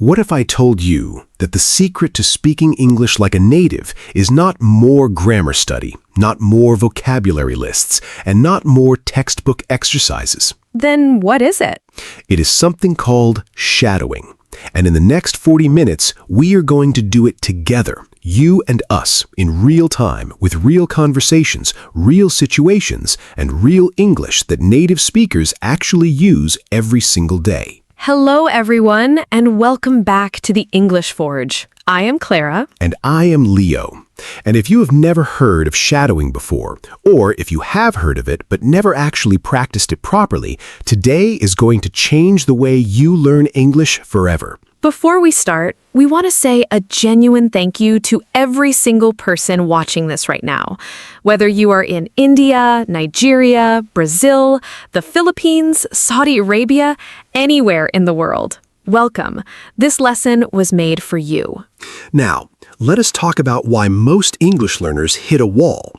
What if I told you that the secret to speaking English like a native is not more grammar study, not more vocabulary lists, and not more textbook exercises? Then what is it? It is something called shadowing. And in the next 40 minutes, we are going to do it together, you and us, in real time, with real conversations, real situations, and real English that native speakers actually use every single day. Hello, everyone, and welcome back to the English Forge. I am Clara. And I am Leo. And if you have never heard of shadowing before, or if you have heard of it but never actually practiced it properly, today is going to change the way you learn English forever. Before we start, we want to say a genuine thank you to every single person watching this right now. Whether you are in India, Nigeria, Brazil, the Philippines, Saudi Arabia, anywhere in the world, welcome. This lesson was made for you. Now, let us talk about why most English learners hit a wall.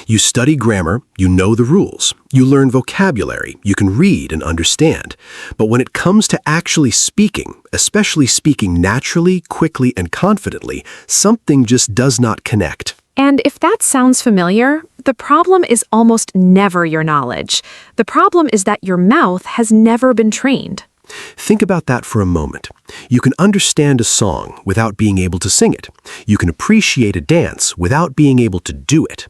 You study grammar, you know the rules. You learn vocabulary, you can read and understand. But when it comes to actually speaking, especially speaking naturally, quickly, and confidently, something just does not connect. And if that sounds familiar, the problem is almost never your knowledge. The problem is that your mouth has never been trained. Think about that for a moment. You can understand a song without being able to sing it. You can appreciate a dance without being able to do it.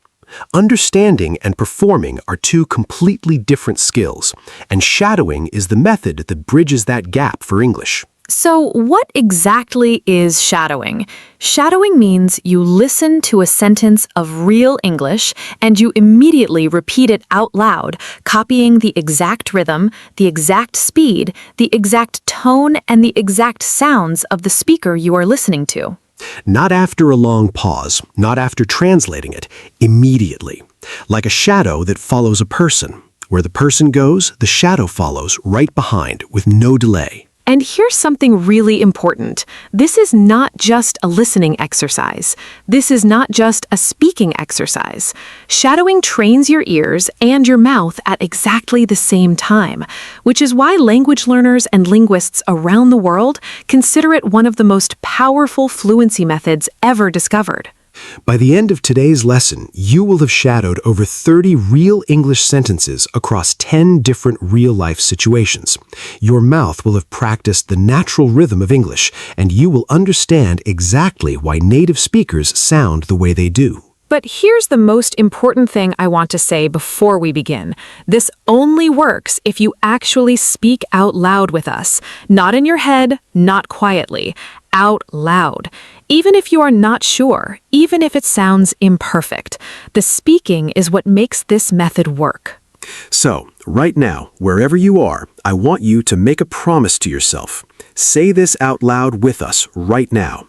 Understanding and performing are two completely different skills, and shadowing is the method that bridges that gap for English. So what exactly is shadowing? Shadowing means you listen to a sentence of real English and you immediately repeat it out loud, copying the exact rhythm, the exact speed, the exact tone, and the exact sounds of the speaker you are listening to. Not after a long pause, not after translating it, immediately. Like a shadow that follows a person. Where the person goes, the shadow follows right behind with no delay. And here's something really important. This is not just a listening exercise. This is not just a speaking exercise. Shadowing trains your ears and your mouth at exactly the same time, which is why language learners and linguists around the world consider it one of the most powerful fluency methods ever discovered. By the end of today's lesson, you will have shadowed over 30 real English sentences across 10 different real-life situations. Your mouth will have practiced the natural rhythm of English, and you will understand exactly why native speakers sound the way they do. But here's the most important thing I want to say before we begin. This only works if you actually speak out loud with us. Not in your head, not quietly. Out loud. Even if you are not sure, even if it sounds imperfect, the speaking is what makes this method work. So, right now, wherever you are, I want you to make a promise to yourself. Say this out loud with us right now.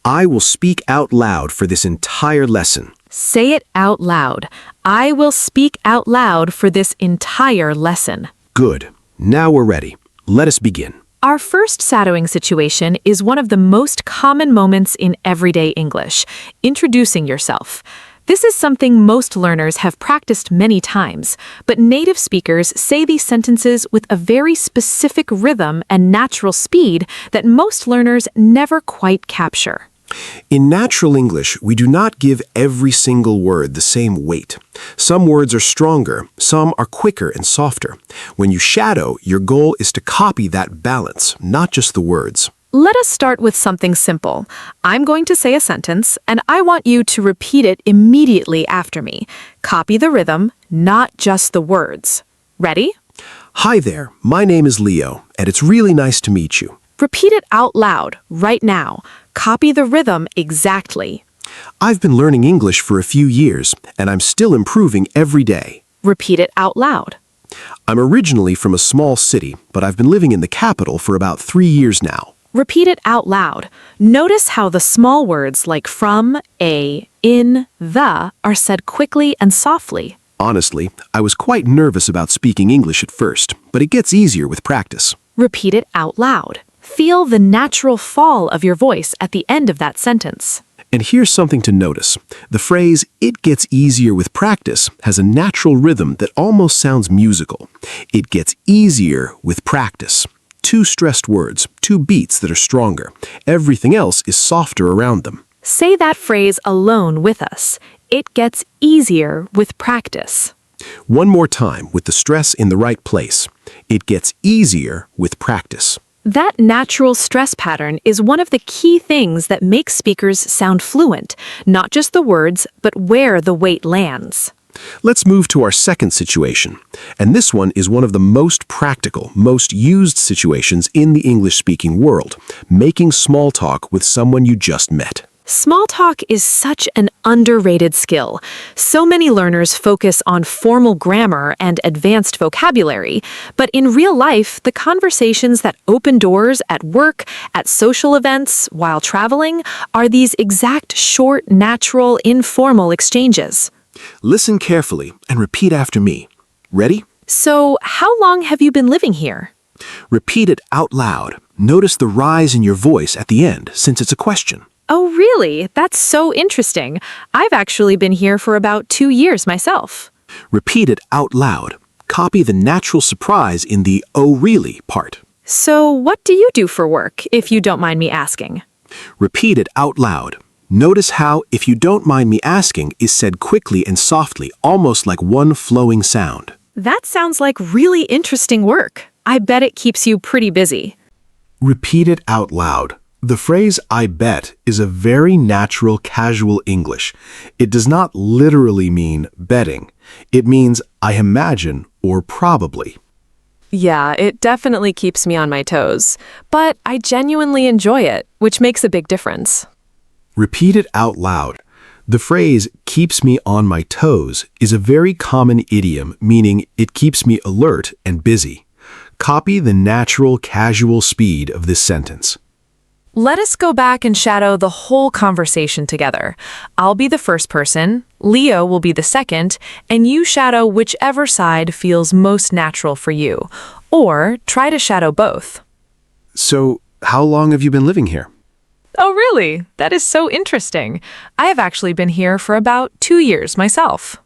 I will speak out loud for this entire lesson. Say it out loud. I will speak out loud for this entire lesson. Good. Now we're ready. Let us begin. Our first shadowing situation is one of the most common moments in everyday English, introducing yourself. This is something most learners have practiced many times, but native speakers say these sentences with a very specific rhythm and natural speed that most learners never quite capture. In natural English, we do not give every single word the same weight. Some words are stronger, some are quicker and softer. When you shadow, your goal is to copy that balance, not just the words. Let us start with something simple. I'm going to say a sentence, and I want you to repeat it immediately after me. Copy the rhythm, not just the words. Ready? Hi there, my name is Leo, and it's really nice to meet you. Repeat it out loud, right now. Copy the rhythm exactly. I've been learning English for a few years, and I'm still improving every day. Repeat it out loud. I'm originally from a small city, but I've been living in the capital for about 3 years now. Repeat it out loud. Notice how the small words like from, a, in, the are said quickly and softly. Honestly, I was quite nervous about speaking English at first, but it gets easier with practice. Repeat it out loud. Feel the natural fall of your voice at the end of that sentence. And here's something to notice. The phrase, "it gets easier with practice," has a natural rhythm that almost sounds musical. It gets easier with practice. two stressed words, two beats that are stronger. Everything else is softer around them. Say that phrase alone with us. It gets easier with practice. One more time with the stress in the right place. It gets easier with practice. That natural stress pattern is one of the key things that makes speakers sound fluent, not just the words, but where the weight lands. Let's move to our second situation. And this one is one of the most practical, most used situations in the English-speaking world, making small talk with someone you just met. Small talk is such an underrated skill. So many learners focus on formal grammar and advanced vocabulary, but in real life, the conversations that open doors at work, at social events, while traveling, are these exact short, natural, informal exchanges. Listen carefully and repeat after me. Ready? So, how long have you been living here? Repeat it out loud. Notice the rise in your voice at the end, since it's a question. Oh, really? That's so interesting. I've actually been here for about 2 years myself. Repeat it out loud. Copy the natural surprise in the "oh really" part. So, what do you do for work, if you don't mind me asking? Repeat it out loud. Notice how "if you don't mind me asking" is said quickly and softly, almost like one flowing sound. That sounds like really interesting work. I bet it keeps you pretty busy. Repeat it out loud. The phrase "I bet" is a very natural, casual English. It does not literally mean betting. It means "I imagine" or "probably." Yeah, it definitely keeps me on my toes. But I genuinely enjoy it, which makes a big difference. Repeat it out loud. The phrase "keeps me on my toes" is a very common idiom, meaning it keeps me alert and busy. Copy the natural, casual speed of this sentence. Let us go back and shadow the whole conversation together. I'll be the first person, Leo will be the second, and you shadow whichever side feels most natural for you. Or try to shadow both. So, how long have you been living here? Oh, really? That is so interesting. I have actually been here for about 2 years myself.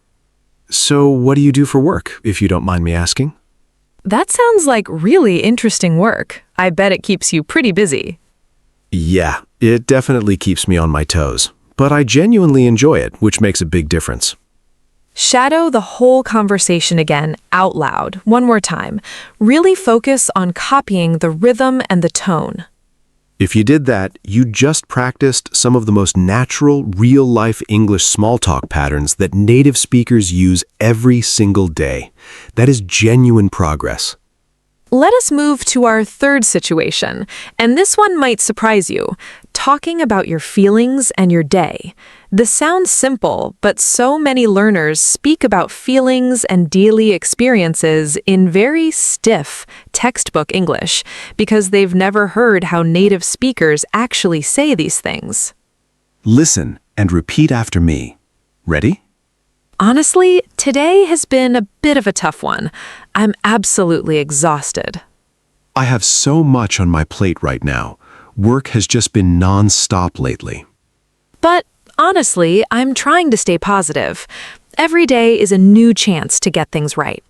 So, what do you do for work, if you don't mind me asking? That sounds like really interesting work. I bet it keeps you pretty busy. Yeah, it definitely keeps me on my toes. But I genuinely enjoy it, which makes a big difference. Shadow the whole conversation again out loud, one more time. Really focus on copying the rhythm and the tone. If you did that, you just practiced some of the most natural, real-life English small talk patterns that native speakers use every single day. That is genuine progress. Let us move to our third situation, and this one might surprise you, talking about your feelings and your day. This sounds simple, but so many learners speak about feelings and daily experiences in very stiff, textbook English, because they've never heard how native speakers actually say these things. Listen and repeat after me. Ready? Honestly, today has been a bit of a tough one. I'm absolutely exhausted. I have so much on my plate right now. Work has just been non-stop lately. But honestly, I'm trying to stay positive. Every day is a new chance to get things right.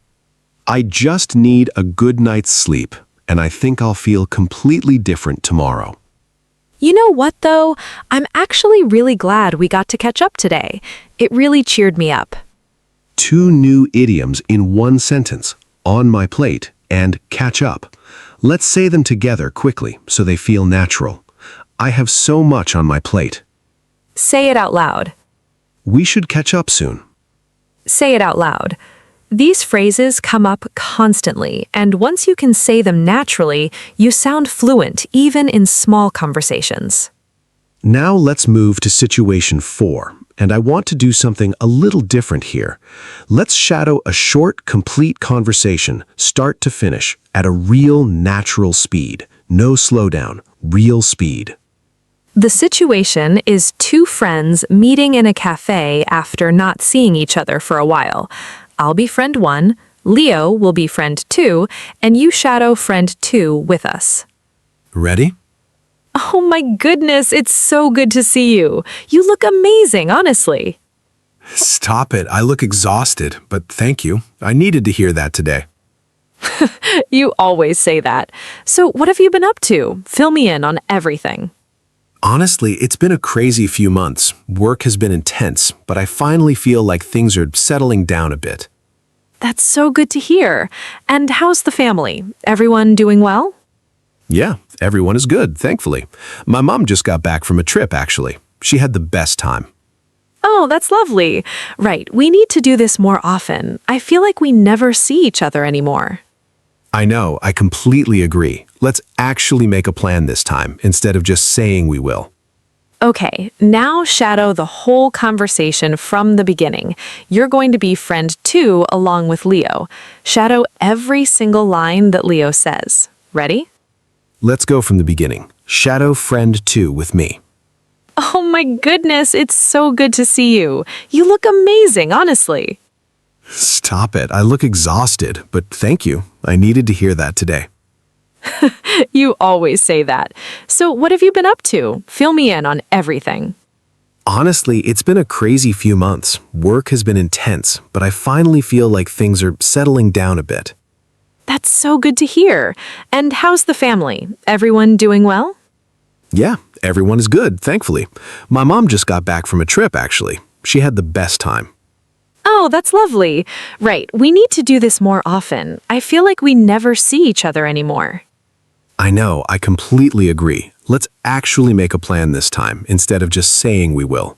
I just need a good night's sleep, and I think I'll feel completely different tomorrow. You know what, though? I'm actually really glad we got to catch up today. It really cheered me up. 2 new idioms in one sentence, on my plate and catch up. Let's say them together quickly so they feel natural. I have so much on my plate. Say it out loud. We should catch up soon. Say it out loud. These phrases come up constantly, and once you can say them naturally, you sound fluent even in small conversations. Now let's move to situation 4, and I want to do something a little different here. Let's shadow a short, complete conversation, start to finish, at a real natural speed. No slowdown, real speed. The situation is 2 friends meeting in a cafe after not seeing each other for a while. I'll be friend 1, Leo will be friend 2, and you shadow friend 2 with us. Ready? Oh my goodness, it's so good to see you. You look amazing, honestly. Stop it. I look exhausted, but thank you. I needed to hear that today. You always say that. So, what have you been up to? Fill me in on everything. Honestly, it's been a crazy few months. Work has been intense, but I finally feel like things are settling down a bit. That's so good to hear. And how's the family? Everyone doing well? Yeah, everyone is good, thankfully. My mom just got back from a trip, actually. She had the best time. Oh, that's lovely. Right, we need to do this more often. I feel like we never see each other anymore. I know, I completely agree. Let's actually make a plan this time, instead of just saying we will. Okay, now shadow the whole conversation from the beginning. You're going to be friend two along with Leo. Shadow every single line that Leo says. Ready? Let's go from the beginning. Shadow friend 2 with me. Oh my goodness, it's so good to see you. You look amazing, honestly. Stop it, I look exhausted, but thank you. I needed to hear that today. You always say that. So what have you been up to? Fill me in on everything. Honestly, it's been a crazy few months. Work has been intense, but I finally feel like things are settling down a bit. That's so good to hear. And how's the family? Everyone doing well? Yeah, everyone is good, thankfully. My mom just got back from a trip, actually. She had the best time. Oh, that's lovely. Right, we need to do this more often. I feel like we never see each other anymore. I know, I completely agree. Let's actually make a plan this time, instead of just saying we will.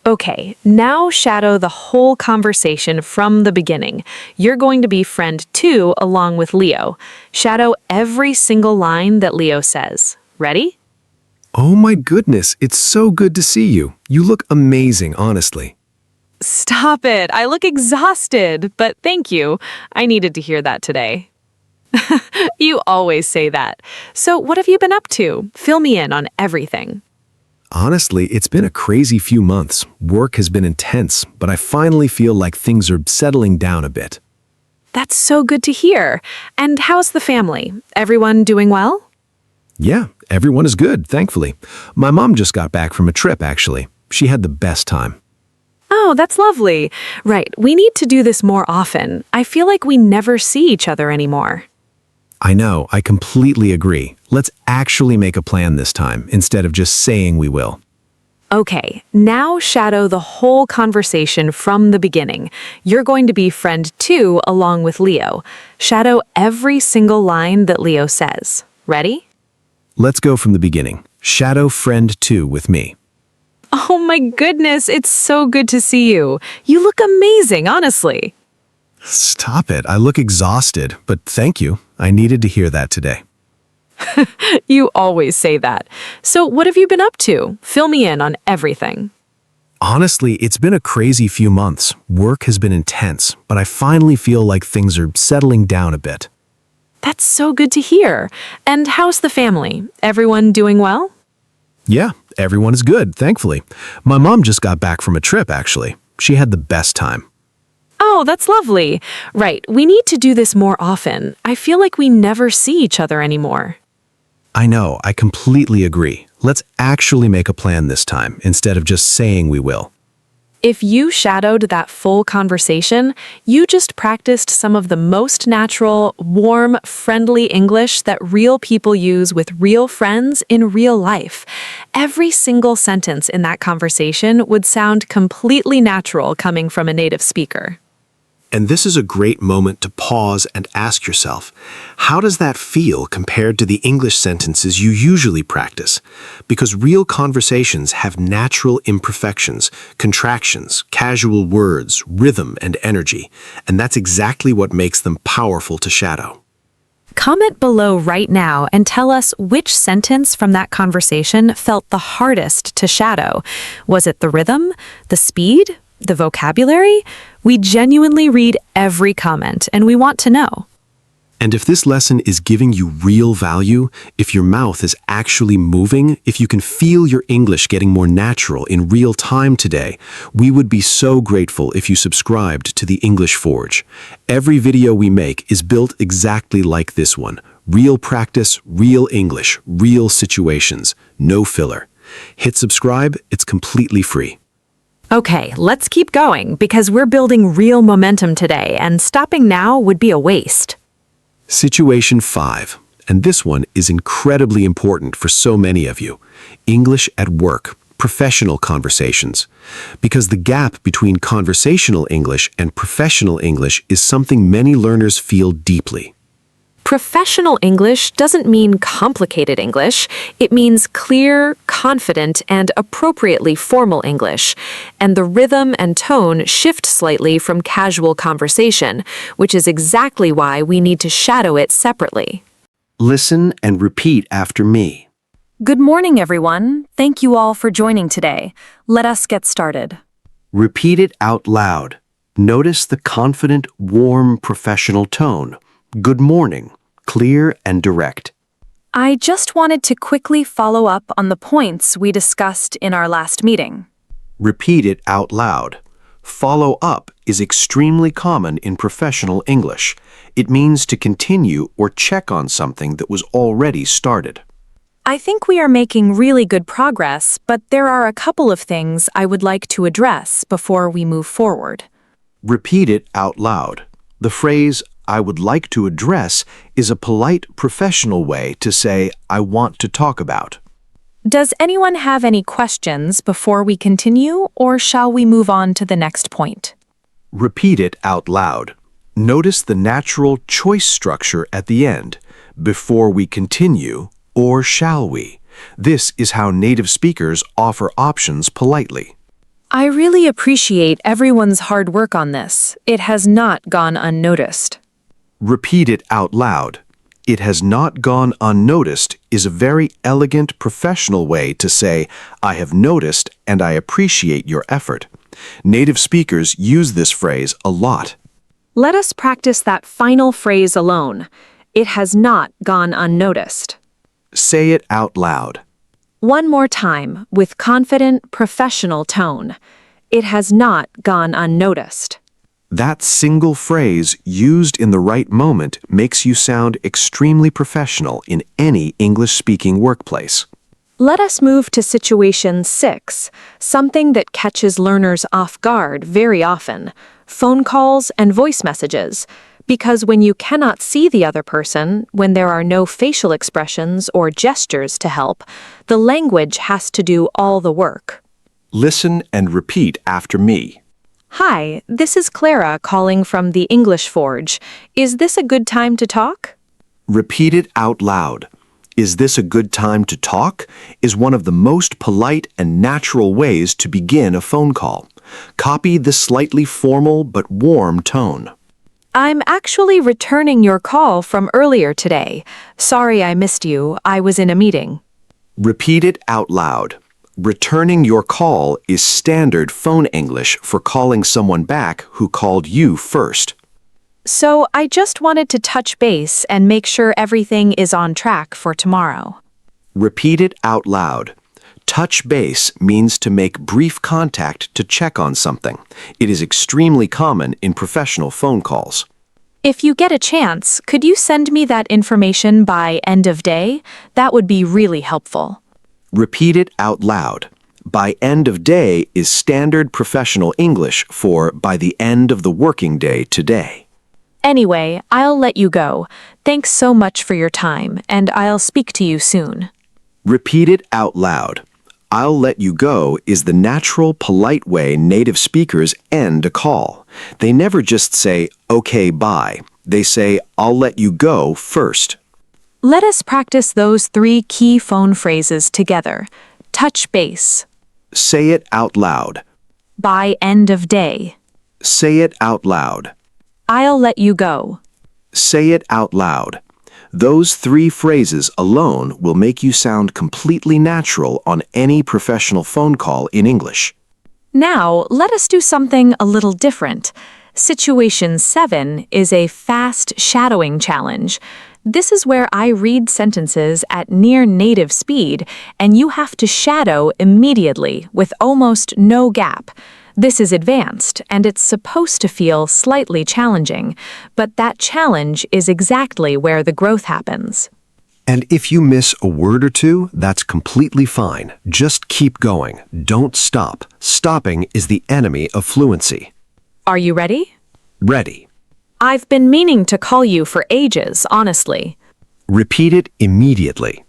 Okay, now shadow the whole conversation from the beginning. You're going to be friend two along with Leo. Shadow every single line that Leo says. Ready? Oh my goodness, it's so good to see you. You look amazing, honestly. Stop it. I look exhausted, but thank you. I needed to hear that today. You always say that. So what have you been up to? Fill me in on everything. Honestly, it's been a crazy few months. Work has been intense, but I finally feel like things are settling down a bit. That's so good to hear. And how's the family? Everyone doing well? Yeah, everyone is good, thankfully. My mom just got back from a trip, actually. She had the best time. Oh, that's lovely. Right, we need to do this more often. I feel like we never see each other anymore. I know, I completely agree. Let's actually make a plan this time, instead of just saying we will. Okay, now shadow the whole conversation from the beginning. You're going to be friend two along with Leo. Shadow every single line that Leo says. Ready? Let's go from the beginning. Shadow friend 2 with me. Oh my goodness, it's so good to see you. You look amazing, honestly. Stop it, I look exhausted, but thank you. I needed to hear that today. You always say that. So what have you been up to? Fill me in on everything. Honestly, it's been a crazy few months. Work has been intense, but I finally feel like things are settling down a bit. That's so good to hear. And how's the family? Everyone doing well? Yeah, everyone is good, thankfully. My mom just got back from a trip, actually. She had the best time. Oh, that's lovely. Right, we need to do this more often. I feel like we never see each other anymore. I know, I completely agree. Let's actually make a plan this time, instead of just saying we will. If you shadowed that full conversation, you just practiced some of the most natural, warm, friendly English that real people use with real friends in real life. Every single sentence in that conversation would sound completely natural coming from a native speaker. And this is a great moment to pause and ask yourself, how does that feel compared to the English sentences you usually practice? Because real conversations have natural imperfections, contractions, casual words, rhythm, and energy, and that's exactly what makes them powerful to shadow. Comment below right now and tell us which sentence from that conversation felt the hardest to shadow. Was it the rhythm, the speed, the vocabulary? We genuinely read every comment and we want to know. And if this lesson is giving you real value, if your mouth is actually moving, if you can feel your English getting more natural in real time today, we would be so grateful if you subscribed to the English Forge. Every video we make is built exactly like this one. Real practice, real English, real situations, no filler. Hit subscribe, it's completely free. Okay, let's keep going because we're building real momentum today and stopping now would be a waste. Situation 5, and this one is incredibly important for so many of you. English at work, professional conversations. Because the gap between conversational English and professional English is something many learners feel deeply. Professional English doesn't mean complicated English. It means clear, confident, and appropriately formal English. And the rhythm and tone shift slightly from casual conversation, which is exactly why we need to shadow it separately. Listen and repeat after me. Good morning, everyone. Thank you all for joining today. Let us get started. Repeat it out loud. Notice the confident, warm, professional tone. Good morning, clear and direct. I just wanted to quickly follow up on the points we discussed in our last meeting. Repeat it out loud. Follow up is extremely common in professional English. It means to continue or check on something that was already started. I think we are making really good progress, but there are a couple of things I would like to address before we move forward. Repeat it out loud. The phrase, I would like to address, is a polite, professional way to say, I want to talk about. Does anyone have any questions before we continue, or shall we move on to the next point? Repeat it out loud. Notice the natural choice structure at the end. Before we continue, or shall we? This is how native speakers offer options politely. I really appreciate everyone's hard work on this. It has not gone unnoticed. Repeat it out loud. It has not gone unnoticed is a very elegant, professional way to say, I have noticed and I appreciate your effort. Native speakers use this phrase a lot. Let us practice that final phrase alone. It has not gone unnoticed. Say it out loud. One more time, with confident, professional tone. It has not gone unnoticed. That single phrase, used in the right moment, makes you sound extremely professional in any English-speaking workplace. Let us move to situation 6, something that catches learners off guard very often, phone calls and voice messages. Because when you cannot see the other person, when there are no facial expressions or gestures to help, the language has to do all the work. Listen and repeat after me. Hi, this is Clara calling from the English Forge. Is this a good time to talk? Repeat it out loud. Is this a good time to talk? Is one of the most polite and natural ways to begin a phone call. Copy the slightly formal but warm tone. I'm actually returning your call from earlier today. Sorry I missed you. I was in a meeting. Repeat it out loud. Returning your call is standard phone English for calling someone back who called you first. So I just wanted to touch base and make sure everything is on track for tomorrow. Repeat it out loud. Touch base means to make brief contact to check on something. It is extremely common in professional phone calls. If you get a chance, could you send me that information by end of day? That would be really helpful. Repeat it out loud. By end of day is standard professional English for by the end of the working day today. Anyway, I'll let you go. Thanks so much for your time, and I'll speak to you soon. Repeat it out loud. I'll let you go is the natural, polite way native speakers end a call. They never just say, okay, bye. They say, I'll let you go first. Let us practice those 3 key phone phrases together. Touch base. Say it out loud. By end of day. Say it out loud. I'll let you go. Say it out loud. Those 3 phrases alone will make you sound completely natural on any professional phone call in English. Now, let us do something a little different. Situation 7 is a fast shadowing challenge. This is where I read sentences at near native speed, and you have to shadow immediately with almost no gap. This is advanced, and it's supposed to feel slightly challenging, but that challenge is exactly where the growth happens. And if you miss a word or two, that's completely fine. Just keep going. Don't stop. Stopping is the enemy of fluency. Are you ready? Ready. I've been meaning to call you for ages, honestly. Repeat it immediately.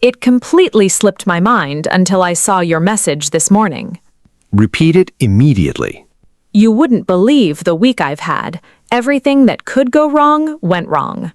It completely slipped my mind until I saw your message this morning. Repeat it immediately. You wouldn't believe the week I've had. Everything that could go wrong went wrong.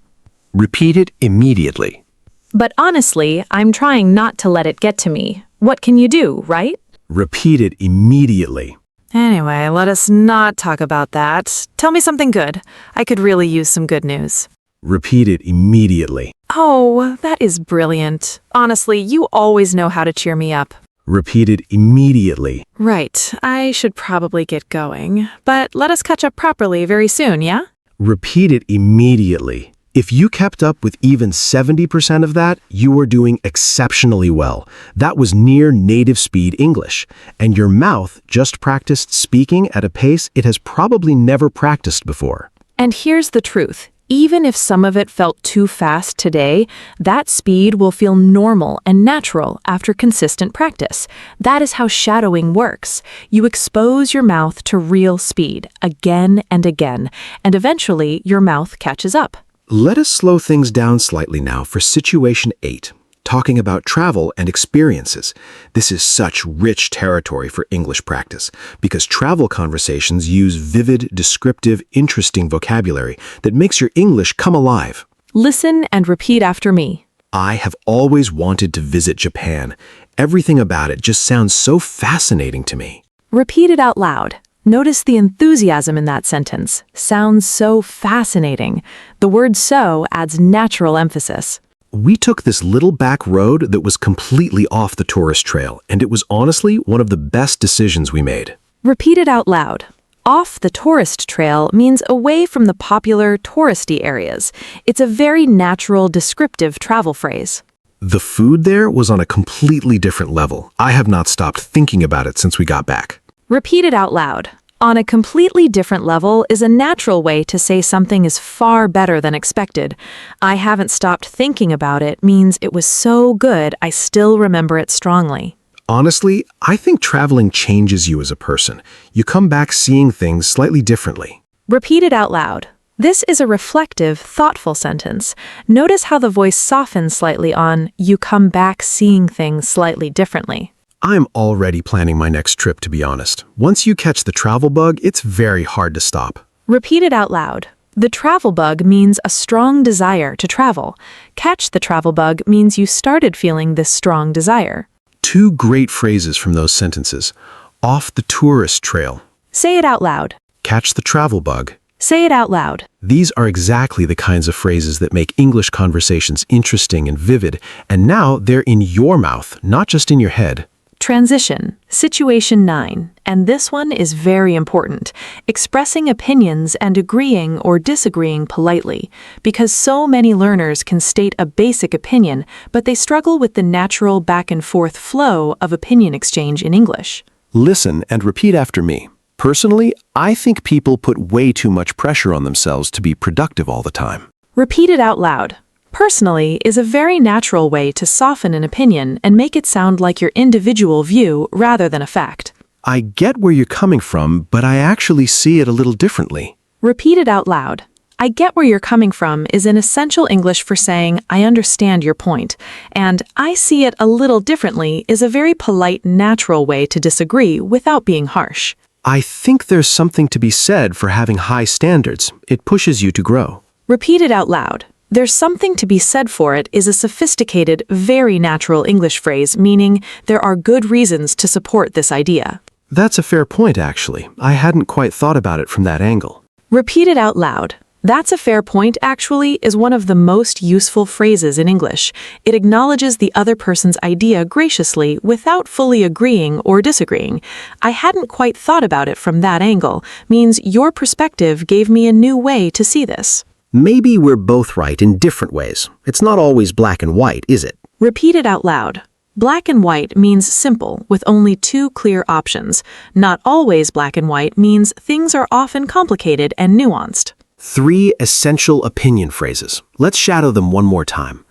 Repeat it immediately. But honestly, I'm trying not to let it get to me. What can you do, right? Repeat it immediately. Anyway, let us not talk about that. Tell me something good. I could really use some good news. Repeat it immediately. Oh, that is brilliant. Honestly, you always know how to cheer me up. Repeat it immediately. Right, I should probably get going. But let us catch up properly very soon, yeah? Repeat it immediately. If you kept up with even 70% of that, you were doing exceptionally well. That was near native speed English. And your mouth just practiced speaking at a pace it has probably never practiced before. And here's the truth. Even if some of it felt too fast today, that speed will feel normal and natural after consistent practice. That is how shadowing works. You expose your mouth to real speed again and again, and eventually your mouth catches up. Let us slow things down slightly now for situation 8, talking about travel and experiences. This is such rich territory for English practice because travel conversations use vivid, descriptive, interesting vocabulary that makes your English come alive. Listen and repeat after me. I have always wanted to visit Japan. Everything about it just sounds so fascinating to me. Repeat it out loud. Notice the enthusiasm in that sentence. Sounds so fascinating. The word so adds natural emphasis. We took this little back road that was completely off the tourist trail, and it was honestly one of the best decisions we made. Repeat it out loud. Off the tourist trail means away from the popular touristy areas. It's a very natural, descriptive travel phrase. The food there was on a completely different level. I have not stopped thinking about it since we got back. Repeat it out loud. On a completely different level is a natural way to say something is far better than expected. I haven't stopped thinking about it means it was so good I still remember it strongly. Honestly, I think traveling changes you as a person. You come back seeing things slightly differently. Repeat it out loud. This is a reflective, thoughtful sentence. Notice how the voice softens slightly on you come back seeing things slightly differently. I'm already planning my next trip, to be honest. Once you catch the travel bug, it's very hard to stop. Repeat it out loud. The travel bug means a strong desire to travel. Catch the travel bug means you started feeling this strong desire. 2 great phrases from those sentences. Off the tourist trail. Say it out loud. Catch the travel bug. Say it out loud. These are exactly the kinds of phrases that make English conversations interesting and vivid, and now they're in your mouth, not just in your head. Transition, situation 9, and this one is very important. Expressing opinions and agreeing or disagreeing politely, because so many learners can state a basic opinion, but they struggle with the natural back and forth flow of opinion exchange in English. Listen and repeat after me. Personally, I think people put way too much pressure on themselves to be productive all the time. Repeat it out loud. Personally is a very natural way to soften an opinion and make it sound like your individual view rather than a fact. I get where you're coming from, but I actually see it a little differently. Repeat it out loud. I get where you're coming from is an essential English for saying, I understand your point, and I see it a little differently is a very polite, natural way to disagree without being harsh. I think there's something to be said for having high standards. It pushes you to grow. Repeat it out loud. There's something to be said for it is a sophisticated, very natural English phrase, meaning there are good reasons to support this idea. That's a fair point, actually. I hadn't quite thought about it from that angle. Repeat it out loud. That's a fair point, actually, is one of the most useful phrases in English. It acknowledges the other person's idea graciously without fully agreeing or disagreeing. I hadn't quite thought about it from that angle, means your perspective gave me a new way to see this. Maybe we're both right in different ways. It's not always black and white, is it? Repeat it out loud. Black and white means simple, with only 2 clear options. Not always black and white means things are often complicated and nuanced. 3 essential opinion phrases. Let's shadow them one more time.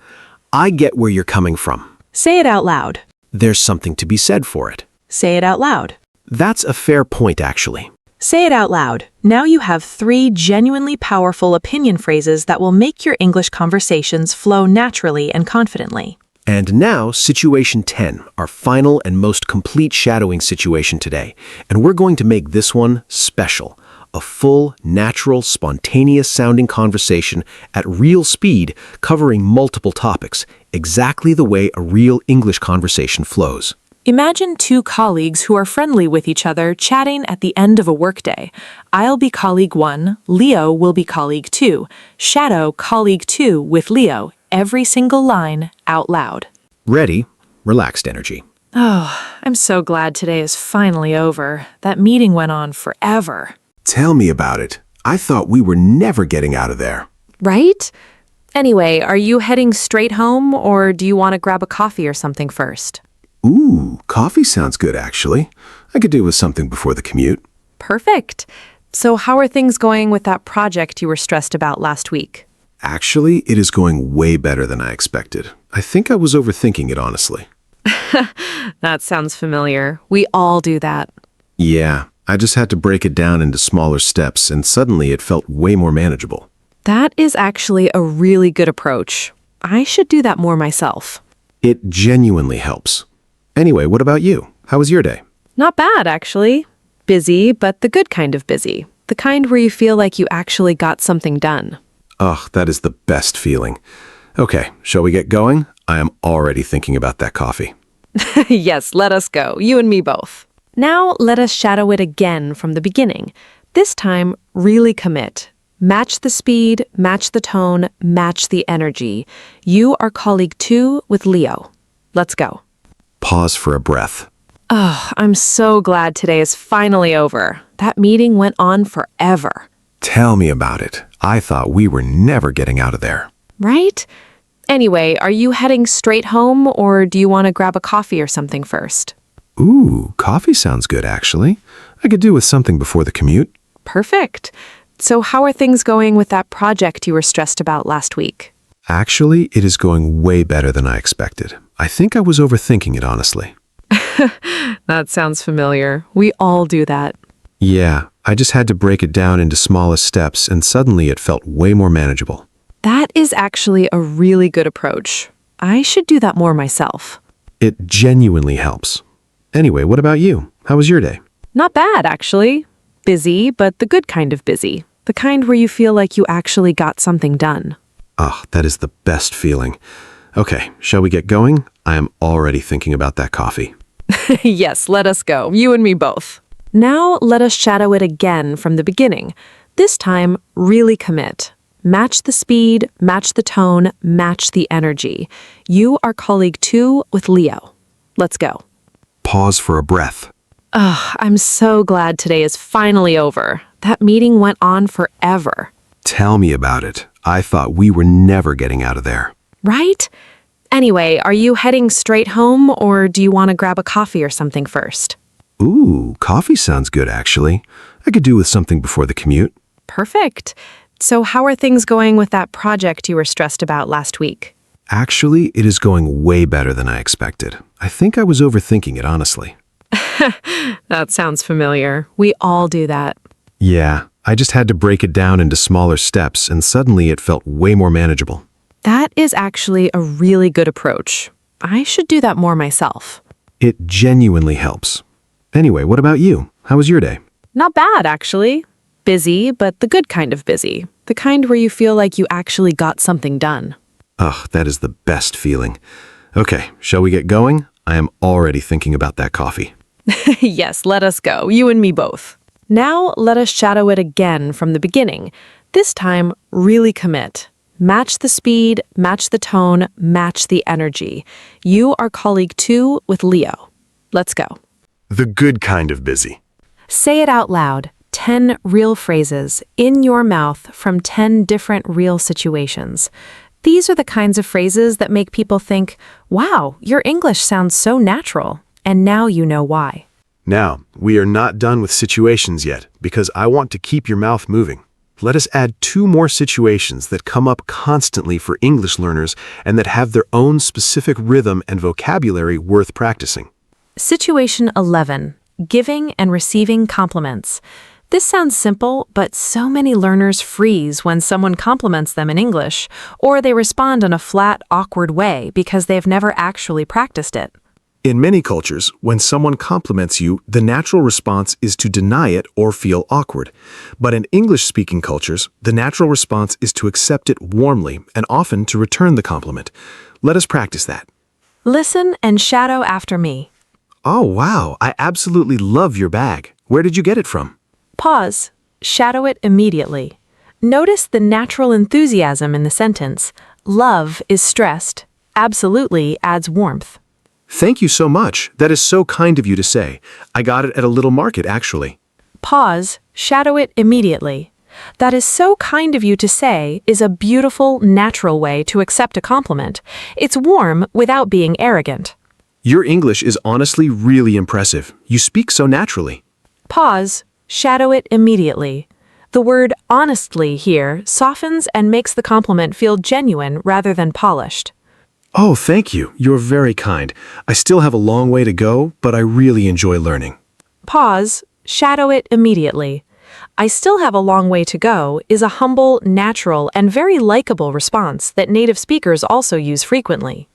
I get where you're coming from. Say it out loud. There's something to be said for it. Say it out loud. That's a fair point, actually. Say it out loud. Now you have 3 genuinely powerful opinion phrases that will make your English conversations flow naturally and confidently. And now, situation 10, our final and most complete shadowing situation today. And we're going to make this one special. A full, natural, spontaneous-sounding conversation at real speed, covering multiple topics, exactly the way a real English conversation flows. Imagine 2 colleagues who are friendly with each other chatting at the end of a workday. I'll be colleague 1, Leo will be colleague 2. Shadow colleague 2 with Leo, every single line out loud. Ready, relaxed energy. Oh, I'm so glad today is finally over. That meeting went on forever. Tell me about it. I thought we were never getting out of there. Right? Anyway, are you heading straight home or do you want to grab a coffee or something first? Ooh, coffee sounds good, actually. I could do with something before the commute. Perfect. So how are things going with that project you were stressed about last week? Actually, it is going way better than I expected. I think I was overthinking it, honestly. That sounds familiar. We all do that. Yeah, I just had to break it down into smaller steps, and suddenly it felt way more manageable. That is actually a really good approach. I should do that more myself. It genuinely helps. Anyway, what about you? How was your day? Not bad, actually. Busy, but the good kind of busy. The kind where you feel like you actually got something done. Ugh, that is the best feeling. Okay, shall we get going? I am already thinking about that coffee. Yes, let us go. You and me both. Now let us shadow it again from the beginning. This time, really commit. Match the speed, match the tone, match the energy. You are colleague 2 with Leo. Let's go. Pause for a breath. Oh, I'm so glad today is finally over. That meeting went on forever. Tell me about it. I thought we were never getting out of there. Right? Anyway, are you heading straight home or do you want to grab a coffee or something first? Ooh, coffee sounds good, actually. I could do with something before the commute. Perfect. So how are things going with that project you were stressed about last week? Actually, it is going way better than I expected. I think I was overthinking it, honestly. That sounds familiar. We all do that. Yeah, I just had to break it down into smaller steps, and suddenly it felt way more manageable. That is actually a really good approach. I should do that more myself. It genuinely helps. Anyway, what about you? How was your day? Not bad, actually. Busy, but the good kind of busy. The kind where you feel like you actually got something done. Ah, that is the best feeling. Okay, shall we get going? I am already thinking about that coffee. Yes, let us go. You and me both. Now let us shadow it again from the beginning. This time, really commit. Match the speed, match the tone, match the energy. You are colleague 2 with Leo. Let's go. Pause for a breath. I'm so glad today is finally over. That meeting went on forever. Tell me about it. I thought we were never getting out of there. Right? Anyway, are you heading straight home or do you want to grab a coffee or something first? Ooh, coffee sounds good, actually. I could do with something before the commute. Perfect. So how are things going with that project you were stressed about last week? Actually, it is going way better than I expected. I think I was overthinking it, honestly. That sounds familiar. We all do that. Yeah, I just had to break it down into smaller steps, and suddenly it felt way more manageable. That is actually a really good approach. I should do that more myself. It genuinely helps. Anyway, what about you? How was your day? Not bad, actually. Busy, but the good kind of busy. The kind where you feel like you actually got something done. Ugh, that is the best feeling. Okay, shall we get going? I am already thinking about that coffee. Yes, let us go. You and me both. Now let us shadow it again from the beginning. This time, really commit. Match the speed, match the tone, match the energy. You are colleague 2 with Leo. Let's go. The good kind of busy. Say it out loud. 10 real phrases in your mouth from 10 different real situations. These are the kinds of phrases that make people think, wow, your English sounds so natural. And now you know why. Now, we are not done with situations yet, because I want to keep your mouth moving. Let us add 2 more situations that come up constantly for English learners and that have their own specific rhythm and vocabulary worth practicing. Situation 11. Giving and receiving compliments. This sounds simple, but so many learners freeze when someone compliments them in English, or they respond in a flat, awkward way because they've never actually practiced it. In many cultures, when someone compliments you, the natural response is to deny it or feel awkward. But in English-speaking cultures, the natural response is to accept it warmly and often to return the compliment. Let us practice that. Listen and shadow after me. Oh, wow, I absolutely love your bag. Where did you get it from? Pause. Shadow it immediately. Notice the natural enthusiasm in the sentence. Love is stressed. Absolutely adds warmth. Thank you so much. That is so kind of you to say. I got it at a little market, actually. Pause. Shadow it immediately. That is so kind of you to say is a beautiful, natural way to accept a compliment. It's warm without being arrogant. Your English is honestly really impressive. You speak so naturally. Pause. Shadow it immediately. The word honestly here softens and makes the compliment feel genuine rather than polished. Oh, thank you. You're very kind. I still have a long way to go, but I really enjoy learning. Pause. Shadow it immediately. I still have a long way to go is a humble, natural, and very likable response that native speakers also use frequently.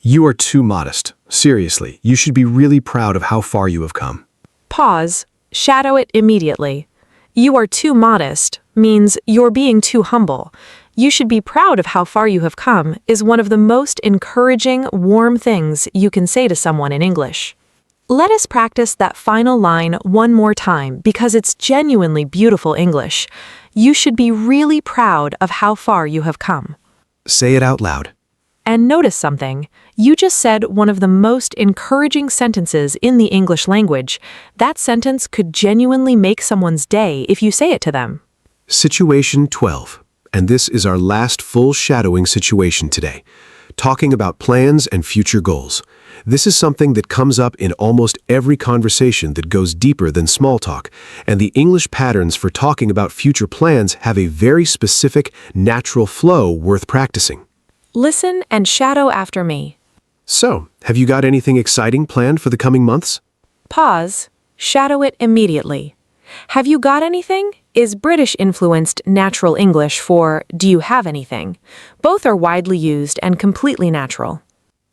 You are too modest. Seriously, you should be really proud of how far you have come. Pause. Shadow it immediately. You are too modest means you're being too humble. You should be proud of how far you have come is one of the most encouraging, warm things you can say to someone in English. Let us practice that final line one more time because it's genuinely beautiful English. You should be really proud of how far you have come. Say it out loud. And notice something. You just said one of the most encouraging sentences in the English language. That sentence could genuinely make someone's day if you say it to them. Situation 12. And this is our last full shadowing situation today, talking about plans and future goals. This is something that comes up in almost every conversation that goes deeper than small talk, and the English patterns for talking about future plans have a very specific, natural flow worth practicing. Listen and shadow after me. So, have you got anything exciting planned for the coming months? Pause. Shadow it immediately. Have you got anything? Is British-influenced natural English for do you have anything? Both are widely used and completely natural.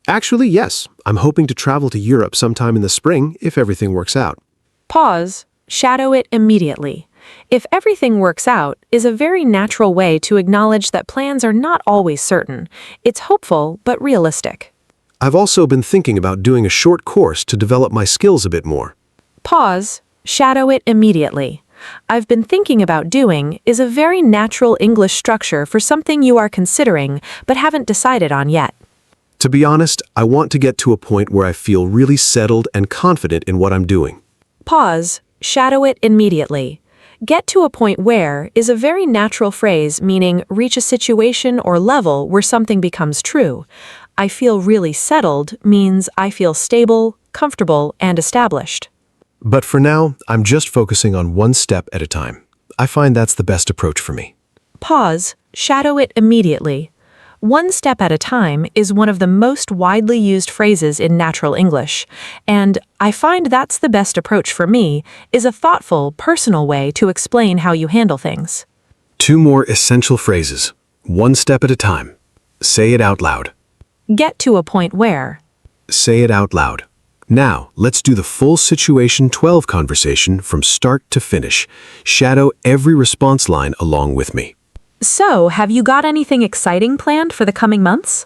Actually, yes. I'm hoping to travel to Europe sometime in the spring if everything works out. Pause. Shadow it immediately. If everything works out is a very natural way to acknowledge that plans are not always certain. It's hopeful but realistic. I've also been thinking about doing a short course to develop my skills a bit more. Pause. Shadow it immediately. I've been thinking about doing is a very natural English structure for something you are considering but haven't decided on yet. To be honest, I want to get to a point where I feel really settled and confident in what I'm doing. Pause. Shadow it immediately. Get to a point where is a very natural phrase meaning reach a situation or level where something becomes true. I feel really settled means I feel stable, comfortable, and established. But for now, I'm just focusing on one step at a time. I find that's the best approach for me. Pause. Shadow it immediately. One step at a time is one of the most widely used phrases in natural English, and I find that's the best approach for me is a thoughtful, personal way to explain how you handle things. 2 more essential phrases. One step at a time. Say it out loud. Get to a point where. Say it out loud. Now, let's do the full situation 12 conversation from start to finish. Shadow every response line along with me. So, have you got anything exciting planned for the coming months?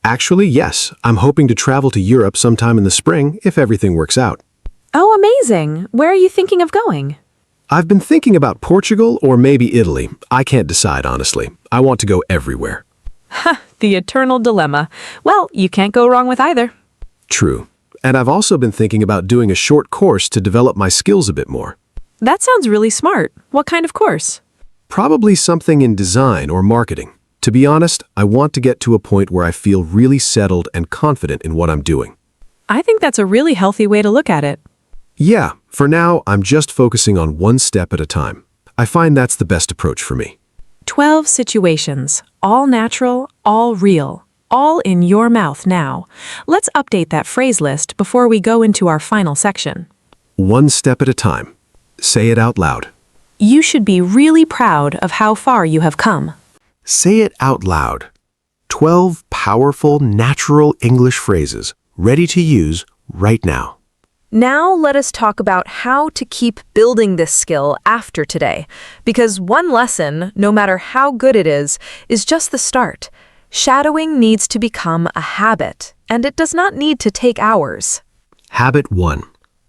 Actually, yes. I'm hoping to travel to Europe sometime in the spring if everything works out. Oh, amazing. Where are you thinking of going? I've been thinking about Portugal or maybe Italy. I can't decide, honestly. I want to go everywhere. The eternal dilemma. Well, you can't go wrong with either. True. And I've also been thinking about doing a short course to develop my skills a bit more. That sounds really smart. What kind of course? Probably something in design or marketing. To be honest, I want to get to a point where I feel really settled and confident in what I'm doing. I think that's a really healthy way to look at it. Yeah, for now, I'm just focusing on one step at a time. I find that's the best approach for me. 12 situations, all natural, all real, all in your mouth now. Let's update that phrase list before we go into our final section. One step at a time. Say it out loud. You should be really proud of how far you have come. Say it out loud. 12 powerful, natural English phrases ready to use right now. Now let us talk about how to keep building this skill after today, because one lesson, no matter how good it is just the start. Shadowing needs to become a habit, and it does not need to take hours. Habit 1.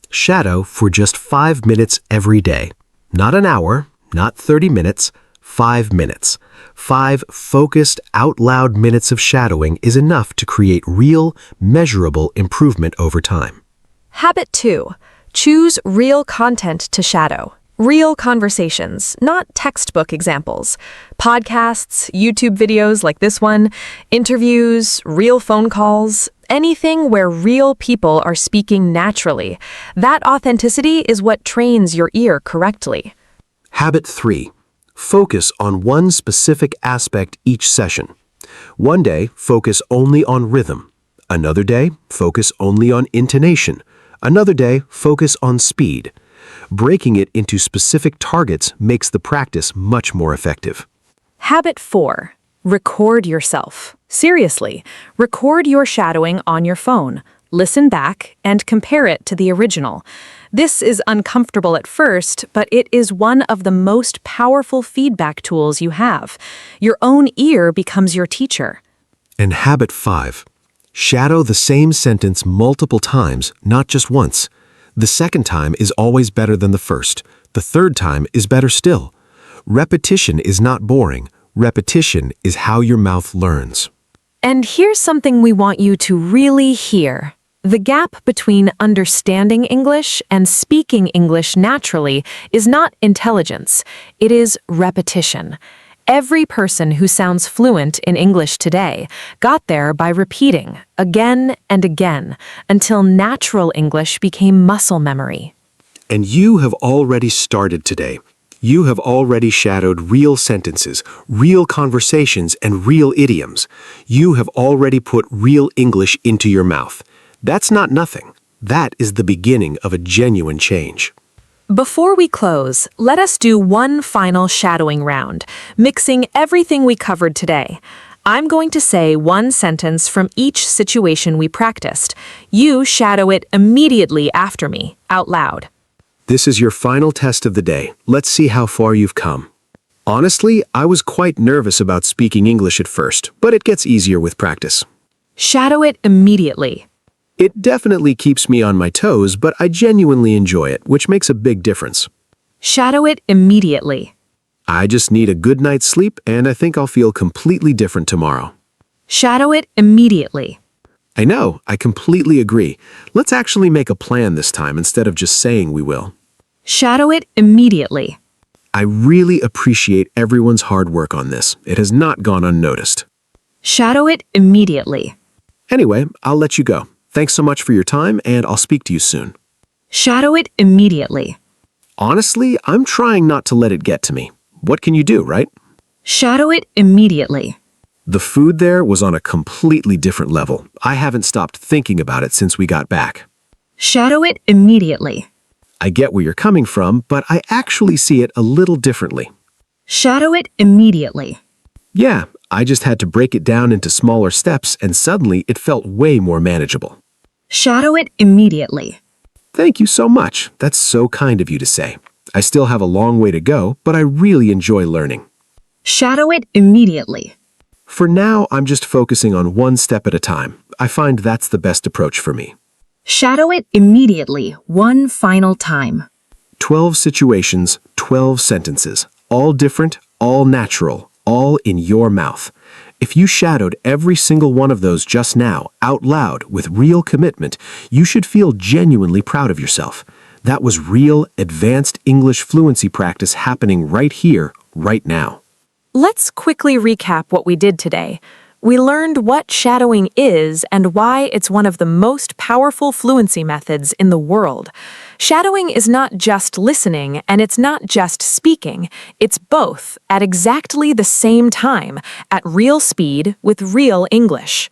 Shadow for just 5 minutes every day. Not an hour, not 30 minutes, 5 minutes. 5 focused, out-loud minutes of shadowing is enough to create real, measurable improvement over time. Habit 2. Choose real content to shadow. Real conversations, not textbook examples. Podcasts, YouTube videos like this one, interviews, real phone calls, anything where real people are speaking naturally. That authenticity is what trains your ear correctly. Habit 3. Focus on one specific aspect each session. One day, focus only on rhythm. Another day, focus only on intonation. Another day, focus on speed. Breaking it into specific targets makes the practice much more effective. Habit 4. Record yourself. Seriously, record your shadowing on your phone. Listen back and compare it to the original. This is uncomfortable at first, but it is one of the most powerful feedback tools you have. Your own ear becomes your teacher. And habit 5. Shadow the same sentence multiple times, not just once. The second time is always better than the first. The third time is better still. Repetition is not boring. Repetition is how your mouth learns. And here's something we want you to really hear. The gap between understanding English and speaking English naturally is not intelligence. It is repetition. Every person who sounds fluent in English today got there by repeating again and again until natural English became muscle memory. And you have already started today. You have already shadowed real sentences, real conversations, and real idioms. You have already put real English into your mouth. That's not nothing. That is the beginning of a genuine change. Before we close, let us do one final shadowing round, mixing everything we covered today. I'm going to say one sentence from each situation we practiced. You shadow it immediately after me, out loud. This is your final test of the day. Let's see how far you've come. Honestly, I was quite nervous about speaking English at first, but it gets easier with practice. Shadow it immediately. It definitely keeps me on my toes, but I genuinely enjoy it, which makes a big difference. Shadow it immediately. I just need a good night's sleep, and I think I'll feel completely different tomorrow. Shadow it immediately. I know, I completely agree. Let's actually make a plan this time instead of just saying we will. Shadow it immediately. I really appreciate everyone's hard work on this. It has not gone unnoticed. Shadow it immediately. Anyway, I'll let you go. Thanks so much for your time, and I'll speak to you soon. Shadow it immediately. Honestly, I'm trying not to let it get to me. What can you do, right? Shadow it immediately. The food there was on a completely different level. I haven't stopped thinking about it since we got back. Shadow it immediately. I get where you're coming from, but I actually see it a little differently. Shadow it immediately. Yeah, I just had to break it down into smaller steps, and suddenly it felt way more manageable. Shadow it immediately. Thank you so much. That's so kind of you to say. I still have a long way to go, but I really enjoy learning. Shadow it immediately. For now, I'm just focusing on one step at a time. I find that's the best approach for me. Shadow it immediately, one final time. 12 situations, 12 sentences. All different, all natural, all in your mouth. If you shadowed every single one of those just now, out loud, with real commitment, you should feel genuinely proud of yourself. That was real, advanced English fluency practice happening right here, right now. Let's quickly recap what we did today. We learned what shadowing is and why it's one of the most powerful fluency methods in the world. Shadowing is not just listening and it's not just speaking. It's both at exactly the same time, at real speed with real English.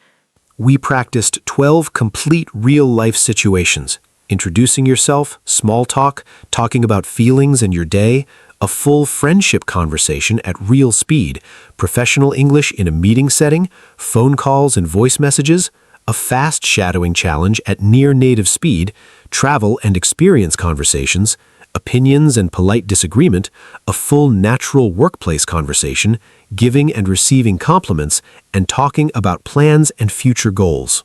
We practiced 12 complete real-life situations. introducing yourself, small talk, talking about feelings and your day, a full friendship conversation at real speed, professional English in a meeting setting, phone calls and voice messages, a fast shadowing challenge at near native speed, travel and experience conversations, opinions and polite disagreement, a full natural workplace conversation, giving and receiving compliments, and talking about plans and future goals.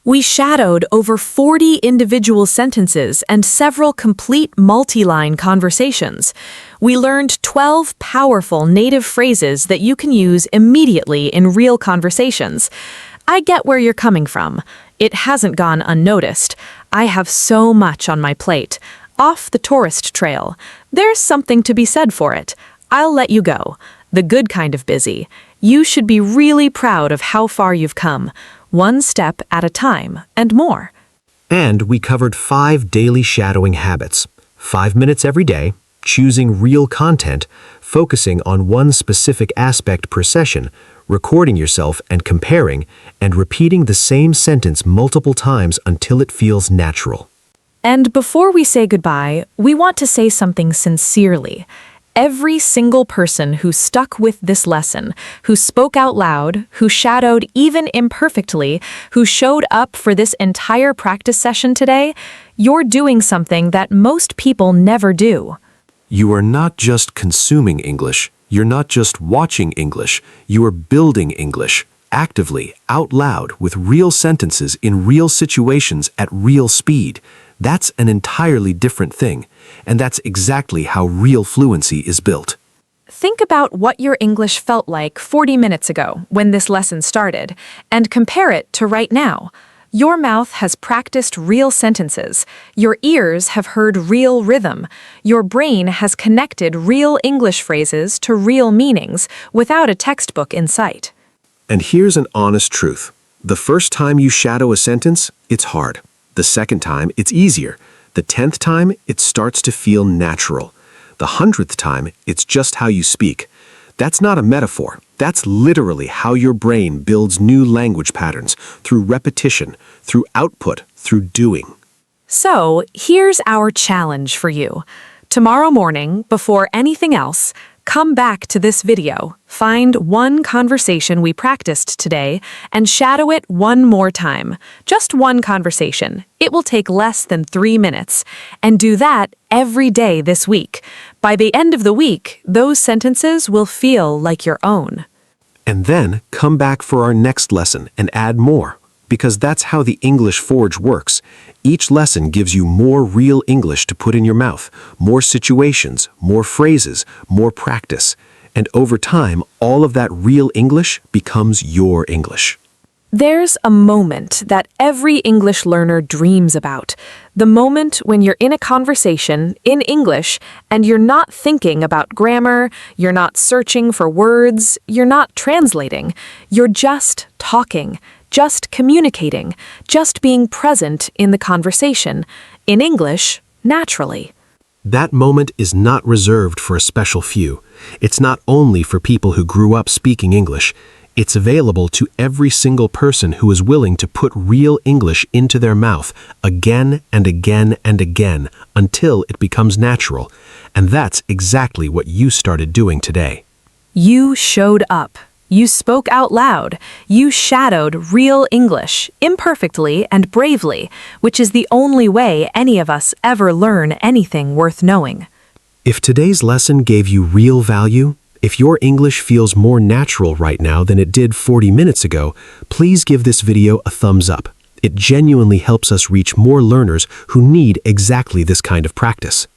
We shadowed over 40 individual sentences and several complete multi-line conversations. We learned 12 powerful native phrases that you can use immediately in real conversations. I get where you're coming from. It hasn't gone unnoticed. I have so much on my plate. Off the tourist trail. There's something to be said for it. I'll let you go. The good kind of busy. You should be really proud of how far you've come. One step at a time, and more. And we covered 5 daily shadowing habits. 5 minutes every day, choosing real content, focusing on one specific aspect per session, recording yourself and comparing, and repeating the same sentence multiple times until it feels natural. And before we say goodbye, we want to say something sincerely. Every single person who stuck with this lesson, who spoke out loud, who shadowed even imperfectly, who showed up for this entire practice session today, you're doing something that most people never do. You are not just consuming English. You're not just watching English. You are building English, actively, out loud, with real sentences in real situations at real speed. That's an entirely different thing, and that's exactly how real fluency is built. Think about what your English felt like 40 minutes ago when this lesson started, and compare it to right now. Your mouth has practiced real sentences. Your ears have heard real rhythm. Your brain has connected real English phrases to real meanings without a textbook in sight. And here's an honest truth. The first time you shadow a sentence, it's hard. The second time, it's easier. The 10th time, it starts to feel natural. The 100th time, it's just how you speak. That's not a metaphor. That's literally how your brain builds new language patterns, through repetition, through output, through doing. So, here's our challenge for you. Tomorrow morning, before anything else, come back to this video, find one conversation we practiced today, and shadow it one more time. Just one conversation. It will take less than 3 minutes. And do that every day this week. By the end of the week, those sentences will feel like your own. And then come back for our next lesson and add more. Because that's how the English Forge works. Each lesson gives you more real English to put in your mouth, more situations, more phrases, more practice. And over time, all of that real English becomes your English. There's a moment that every English learner dreams about. The moment when you're in a conversation in English and you're not thinking about grammar, you're not searching for words, you're not translating. You're just talking. Just communicating, just being present in the conversation, in English, naturally. That moment is not reserved for a special few. It's not only for people who grew up speaking English. It's available to every single person who is willing to put real English into their mouth again and again and again until it becomes natural. And that's exactly what you started doing today. You showed up. You spoke out loud. You shadowed real English, imperfectly and bravely, which is the only way any of us ever learn anything worth knowing. If today's lesson gave you real value, if your English feels more natural right now than it did 40 minutes ago, please give this video a thumbs up. It genuinely helps us reach more learners who need exactly this kind of practice.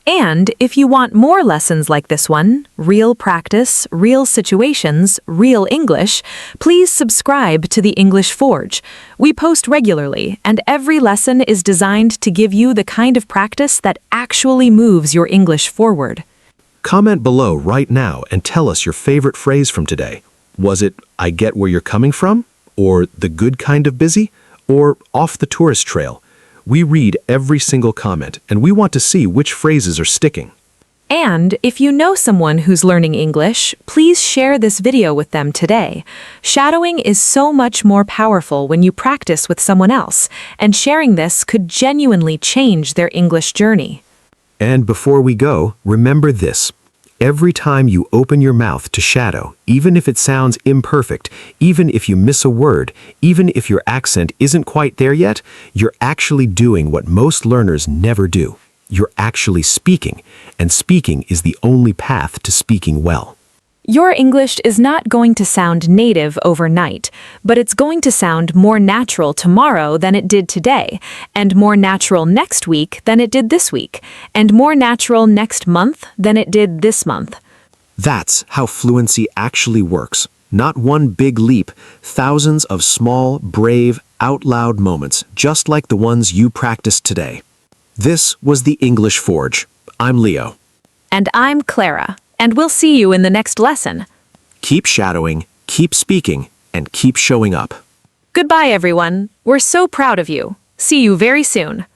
And if you want more lessons like this one, real practice, real situations, real English, please subscribe to the English Forge. We post regularly, and every lesson is designed to give you the kind of practice that actually moves your English forward. Comment below right now and tell us your favorite phrase from today. Was it, "I get where you're coming from"? Or "the good kind of busy"? Or "off the tourist trail"? We read every single comment, and we want to see which phrases are sticking. And if you know someone who's learning English, please share this video with them today. Shadowing is so much more powerful when you practice with someone else, and sharing this could genuinely change their English journey. And before we go, remember this. Every time you open your mouth to shadow, even if it sounds imperfect, even if you miss a word, even if your accent isn't quite there yet, you're actually doing what most learners never do. You're actually speaking, and speaking is the only path to speaking well. Your English is not going to sound native overnight, but it's going to sound more natural tomorrow than it did today, and more natural next week than it did this week, and more natural next month than it did this month. That's how fluency actually works. Not one big leap, thousands of small, brave, out-loud moments, just like the ones you practiced today. This was the English Forge. I'm Leo. And I'm Clara, and we'll see you in the next lesson. Keep shadowing, keep speaking, and keep showing up. Goodbye, everyone. We're so proud of you. See you very soon.